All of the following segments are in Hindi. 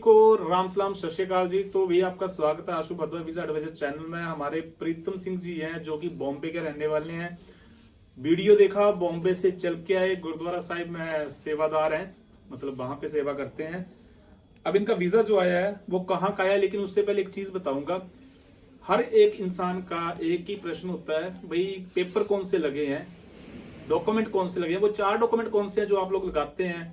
को राम सलाम सत श्री अकाल जी। तो भी आपका स्वागत है आशु भारद्वाज वीजा एडवाइजर चैनल में। हमारे प्रीतम सिंह जी हैं जो कि बॉम्बे के रहने वाले हैं। वीडियो देखा, बॉम्बे से चल के आए, गुरुद्वारा साहिब में सेवादार हैं, मतलब वहां पे सेवा करते हैं। अब इनका वीजा जो आया है वो कहाँ का आया है, लेकिन उससे पहले एक चीज बताऊंगा। हर एक इंसान का एक ही प्रश्न होता है, भाई पेपर कौन से लगे हैं, डॉक्यूमेंट कौन से लगे हैं। वो 4 डॉक्यूमेंट कौन से हैं जो आप लोग लगाते हैं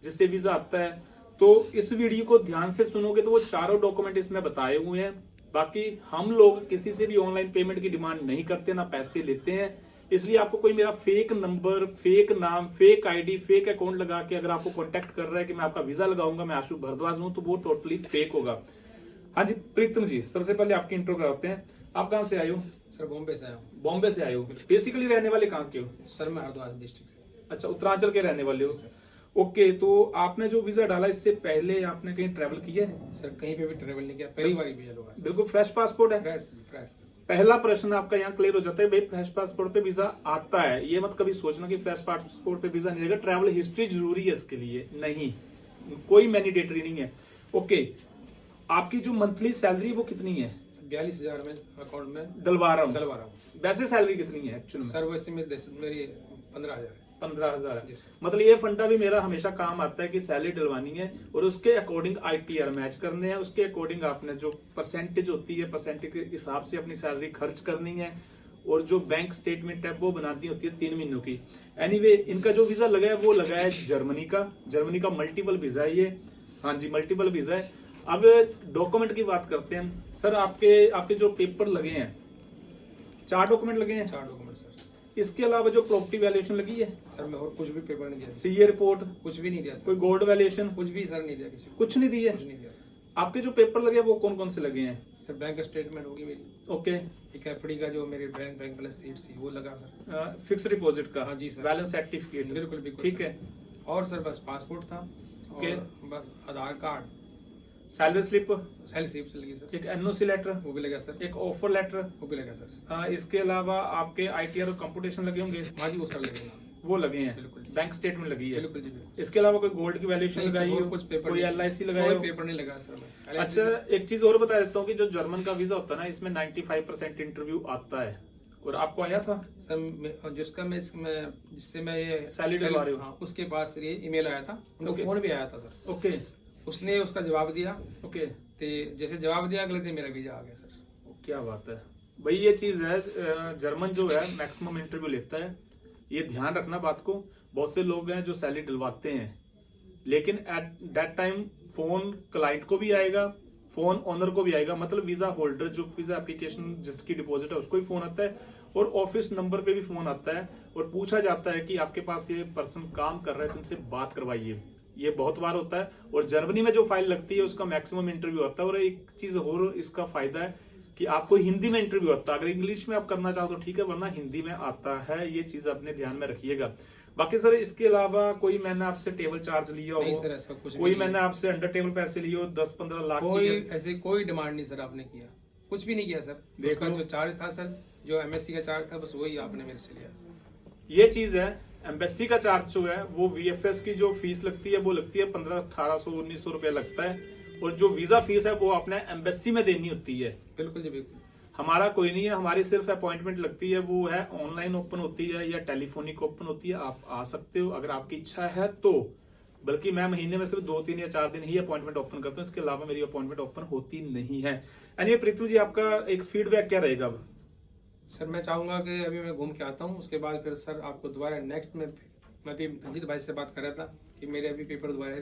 जिससे वीजा आता है। तो इस वीडियो को ध्यान से सुनोगे तो वो चारों डॉक्यूमेंट इसमें बताए हुए हैं। बाकी हम लोग किसी से भी ऑनलाइन पेमेंट की डिमांड नहीं करते, ना पैसे लेते हैं। इसलिए आपको कोई मेरा फेक नंबर, फेक नाम, फेक आईडी, फेक अकाउंट लगा के अगर आपको कांटेक्ट कर रहा है कि मैं आपका वीजा लगाऊंगा, मैं आशु भारद्वाज हूं, तो वो टोटली फेक होगा। हाँ जी प्रीतम जी, सबसे पहले आपकी इंट्रो कराते हैं। आप कहाँ से आए हो? सर बॉम्बे से आया हूँ। बॉम्बे से आए हो। बेसिकली रहने वाले कहाँ के हो? सर मैं हरिद्वार डिस्ट्रिक्ट से। अच्छा, उत्तरांचल के रहने वाले हो। ओके, तो आपने जो वीजा डाला इससे पहले आपने कहीं ट्रैवल किया है? सर कहीं पे भी ट्रेवल नहीं किया, पहली बार वीजा लगा। बिल्कुल फ्रेश पासपोर्ट है। फ्रेश। पहला प्रश्न आपका यहाँ क्लियर हो जाता है, भाई फ्रेश पासपोर्ट पे वीजा आता है। ये मत कभी सोचना कि फ्रेश पासपोर्ट पे वीजा नहीं आएगा। ट्रैवल हिस्ट्री जरूरी है इसके लिए, नहीं कोई मैंडेटरी नहीं है। ओके, आपकी जो मंथली सैलरी वो कितनी है? 42,000 में अकाउंट में डलवा रहा डलवा रहा हूँ। वैसे सैलरी कितनी है एक्चुअल में? सर वैसे मेरी 15,000 है। 15,000 जी है। सर। मतलब ये फंडा भी मेरा हमेशा काम आता है कि सैलरी डलवानी है और उसके अकॉर्डिंग ITR मैच करने हैं। उसके अकॉर्डिंग आपने जो परसेंटेज होती है, परसेंटेज के हिसाब से अपनी सैलरी खर्च करनी है। और जो बैंक स्टेटमेंट है वो बनानी होती है 3 महीनों की। एनीवे, इनका जो वीजा लगा है वो लगा है जर्मनी का मल्टीपल वीजा है ये। हाँ जी, मल्टीपल वीजा है। अब डॉक्यूमेंट की बात करते हैं। सर आपके जो पेपर लगे हैं, 4 डॉक्यूमेंट लगे हैं। 4 डॉक्यूमेंट सर। इसके अलावा जो प्रॉपर्टी वैल्यूएशन लगी है, सर मैं और कुछ भी पेपर नहीं दिया। CA रिपोर्ट, कुछ भी नहीं दिया सर। कोई गोल्ड वैल्यूएशन, कुछ भी सर नहीं दिया किसी को। कुछ नहीं दी है। कुछ नहीं दिया सर। आपके जो पेपर लगे वो कौन कौन से लगे हैं? सर बैंक स्टेटमेंट होगी मेरी। ओके, एक एफडी का जो मेरे बैंक बैलेंस शीट थी वो लगा सर। फिक्स डिपॉजिट का? हाँ जी सर। Balance certificate? बिल्कुल बिल्कुल ठीक सर। है। और सर बस पासपोर्ट था। ओके। और बस Aadhaar card, salary slip, salary slip लगी सर। एक NOC लेटर, वो भी लगा सर। एक ऑफर लेटर, वो भी लगा सर। इसके अलावा आपके ITR और कंप्यूटेशन लगे होंगे, हाँ जी वो सर लगेगा। वो लगे हैं। बिल्कुल जी। बैंक स्टेटमेंट लगी है। बिल्कुल जी बिल्कुल। इसके अलावा कोई गोल्ड की वैल्यूएशन नहीं सर, लगाई और हो? कुछ पेपर कोई नहीं। LIC लगाया हो? कोई पेपर नहीं लगा सर मैं। अच्छा, एक चीज और बता देता हूँ कि जो जर्मन का वीजा होता है ना, इसमें 95% इंटरव्यू आता है। और आपको आया था? सर जिससे मैं ये सैलरी डलवा रहे हो? हाँ, उसके बाद सर ये ईमेल आया था, उनको ओके। फोन भी आया था सर। ओके उसने उसका जवाब दिया। ओके, तो जैसे जवाब दिया अगले दिन मेरा वीजा आ गया सर। क्या बात है भाई। ये चीज है, जर्मन जो है मैक्सिमम इंटरव्यू लेता है। ये ध्यान रखना बात को। बहुत से लोग हैं जो सैलरी डलवाते हैं, लेकिन at that time phone client को भी आएगा, फोन ओनर को भी आएगा। मतलब वीजा होल्डर जो वीजा एप्लीकेशन जिसकी डिपॉजिट है उसको भी फोन आता है और ऑफिस नंबर पे भी फोन आता है और पूछा जाता है कि आपके पास ये पर्सन काम कर रहा है तो उनसे बात करवाइए। ये बहुत बार होता है। और जर्मनी में जो फाइल लगती है उसका मैक्सिमम इंटरव्यू होता है। और एक चीज और इसका फायदा है कि आपको हिंदी में इंटरव्यू आता है। अगर इंग्लिश में आप करना चाहो तो ठीक है, वरना हिंदी में आता है। ये चीज अपने ध्यान में रखिएगा। बाकी सर इसके अलावा कोई मैंने आपसे टेबल चार्ज लिया हो? नहीं सर, ऐसा कुछ कोई नहीं। मैंने आपसे अंडर टेबल पैसे लिए हो 10-15 लाख कोई की? ऐसे कोई डिमांड नहीं सर आपने किया, कुछ भी नहीं किया सर। देख उसका लो। जो चार्ज था सर, जो MSc का चार्ज था, बस वही आपने मेरे से लिया। ये चीज है। एम्बेसी का चार्ज जो है वो VFS की जो फीस लगती है वो लगती है 1500-1800 1900 रुपया लगता है। और जो वीजा फीस है वो आपने एम्बेसी में देनी होती है। बिल्कुल जी बिल्कुल। हमारा कोई नहीं है, हमारी सिर्फ अपॉइंटमेंट लगती है। वो है ऑनलाइन ओपन होती है या टेलीफोनिक ओपन होती है। आप आ सकते हो अगर आपकी इच्छा है तो। बल्कि मैं महीने में सिर्फ 2-3 या 4 दिन ही अपॉइंटमेंट ओपन करता हूँ, इसके अलावा मेरी अपॉइंटमेंट ओपन होती नहीं है। एनीवे प्रीतम जी, आपका एक फीडबैक क्या रहेगा अब? सर मैं चाहूंगा कि अभी मैं घूम के आता हूँ, उसके बाद फिर सर आपको दोबारा नेक्स्ट में मैं भी अजीत भाई से बात कर रहा था कि मेरे अभी पेपर दोबारा है,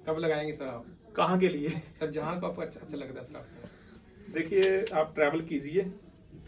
कब लगाएंगे सर आप? कहाँ के लिए? सर जहाँ को आपको अच्छा लगता है सर आपको। देखिए, आप ट्रैवल कीजिए,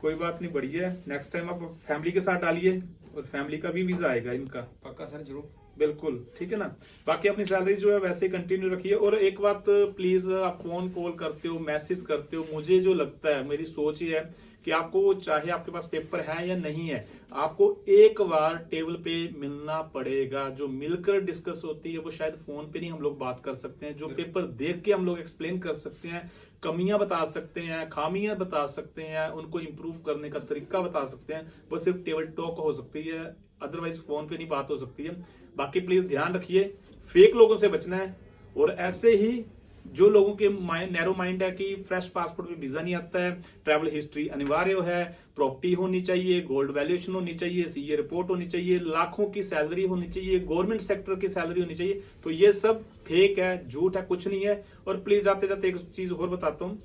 कोई बात नहीं, बढ़िया है। नेक्स्ट टाइम आप फैमिली के साथ डालिए और फैमिली का भी वीजा आएगा इनका। पक्का सर, जरूर। बिल्कुल ठीक है ना। बाकी अपनी सैलरी जो है वैसे कंटिन्यू रखिए। और एक बात प्लीज, आप फोन कॉल करते हो, मैसेज करते हो, मुझे जो लगता है, मेरी सोच ये है कि आपको चाहे आपके पास पेपर है या नहीं है, आपको एक बार टेबल पे मिलना पड़ेगा। जो मिलकर डिस्कस होती है वो शायद फोन पे नहीं हम लोग बात कर सकते हैं। जो पेपर देख के हम लोग एक्सप्लेन कर सकते हैं, कमियां बता सकते हैं, खामियां बता सकते हैं, उनको इंप्रूव करने का तरीका बता सकते हैं, वो सिर्फ टेबल टॉक हो सकती है। अदरवाइज फोन पे नहीं बात हो सकती है। बाकी प्लीज ध्यान रखिए, फेक लोगों से बचना है और ऐसे ही जो लोगों के नैरो माइंड है कि फ्रेश पासपोर्ट में वीजा नहीं आता है, ट्रैवल हिस्ट्री अनिवार्य है, प्रॉपर्टी होनी चाहिए, गोल्ड वैल्यूएशन होनी चाहिए, सीए रिपोर्ट होनी चाहिए, लाखों की सैलरी होनी चाहिए, गवर्नमेंट सेक्टर की सैलरी होनी चाहिए, तो ये सब फेक है, झूठ है, कुछ नहीं है। और प्लीज आते जाते एक चीज और बताता हूँ,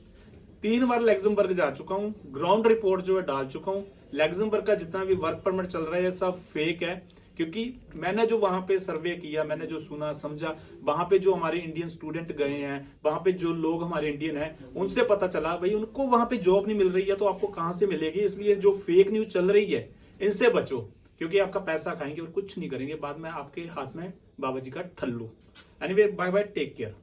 3 बार लग्जमबर्ग जा चुका हूँ, ग्राउंड रिपोर्ट जो है डाल चुका हूँ। लग्जमबर्ग का जितना भी वर्क परमिट चल रहा है सब फेक है, क्योंकि मैंने जो वहां पे सर्वे किया, मैंने जो सुना समझा, वहां पे जो हमारे इंडियन स्टूडेंट गए हैं, वहां पे जो लोग हमारे इंडियन हैं, उनसे पता चला भाई उनको वहां पे जॉब नहीं मिल रही है, तो आपको कहां से मिलेगी। इसलिए जो फेक न्यूज चल रही है इनसे बचो, क्योंकि आपका पैसा खाएंगे और कुछ नहीं करेंगे, बाद में आपके हाथ में बाबा जी का ठल्लू। Anyway, bye bye, take care.